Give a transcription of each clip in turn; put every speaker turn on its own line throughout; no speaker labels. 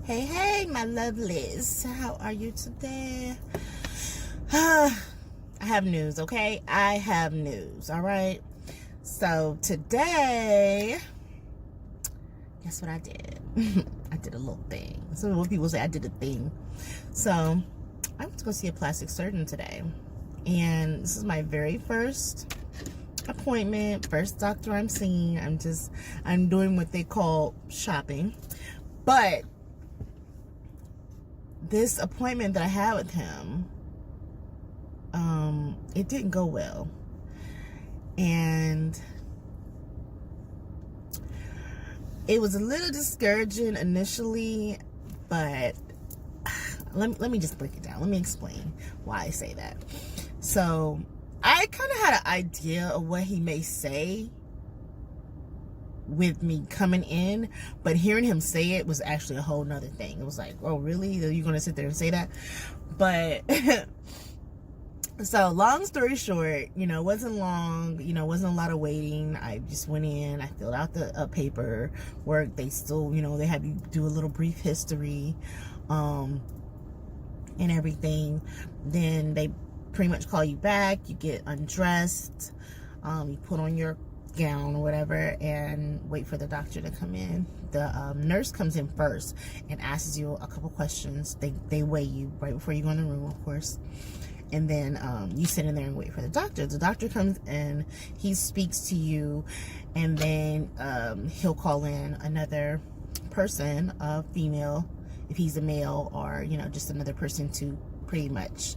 Hey, my lovelies. How are you today? I have news, okay? I have news, all right? So today, guess what I did? I did a little thing. Some people say I did a thing. So I went to go see a plastic surgeon today. And this is my very first appointment, first doctor I'm seeing. I'm doing what they call shopping. But this appointment that I had with him, it didn't go well. And it was a little discouraging initially, but let me just break it down. Let me explain why I say that. So I kind of had an idea of what he may say with me coming in, but hearing him say it was actually a whole nother thing. It was like, oh really? Are you gonna sit there and say that? But so long story short, it wasn't long, wasn't a lot of waiting. I just went in, I filled out the paperwork. They still, they have you do a little brief history and everything. Then they pretty much call you back, you get undressed, you put on your gown or whatever and wait for the doctor to come in. The nurse comes in first and asks you a couple questions. They weigh you right before you go in the room, of course, and then you sit in there and wait for the doctor. The doctor comes in, he speaks to you, and then he'll call in another person, a female if he's a male, or just another person to pretty much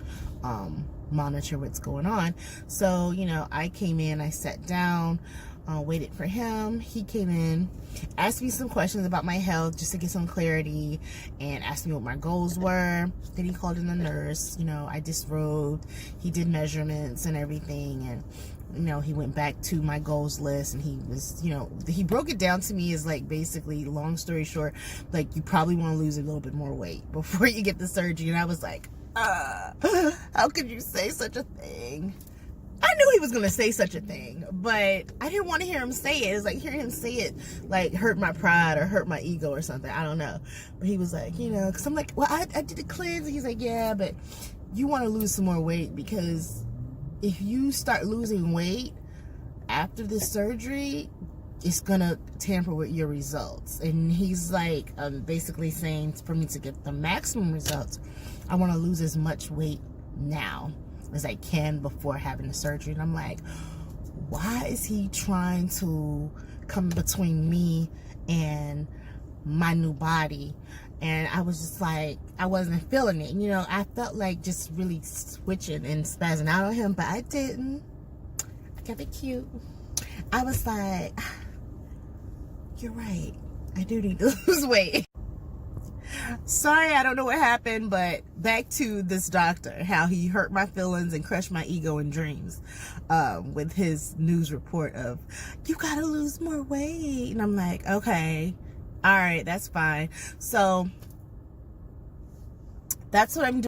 monitor what's going on. So I came in, I sat down, waited for him. He came in, asked me some questions about my health just to get some clarity, and asked me what my goals were. Then he called in the nurse. I disrobed, he did measurements and everything, and he went back to my goals list, and he was, he broke it down to me as like, basically, long story short, like, you probably want to lose a little bit more weight before you get the surgery. And I was like, how could you say such a thing? I knew he was going to say such a thing, but I didn't want to hear him say it. It's like, hearing him say it, like, hurt my pride or hurt my ego or something. I don't know. But he was like, because I'm like, well, I did a cleanse. And he's like, yeah, but you want to lose some more weight, because if you start losing weight after the surgery, it's gonna tamper with your results. And he's like, basically saying for me to get the maximum results, I want to lose as much weight now as I can before having the surgery. And I'm like, why is he trying to come between me and my new body? And I was just like, I wasn't feeling it. I felt like just really switching and spazzing out on him, but I didn't. I kept it cute. I was like, you're right, I do need to lose weight. Sorry, I don't know what happened, but back to this doctor, how he hurt my feelings and crushed my ego and dreams with his news report of, you gotta lose more weight. And I'm like, okay, all right, that's fine. So that's what I'm doing.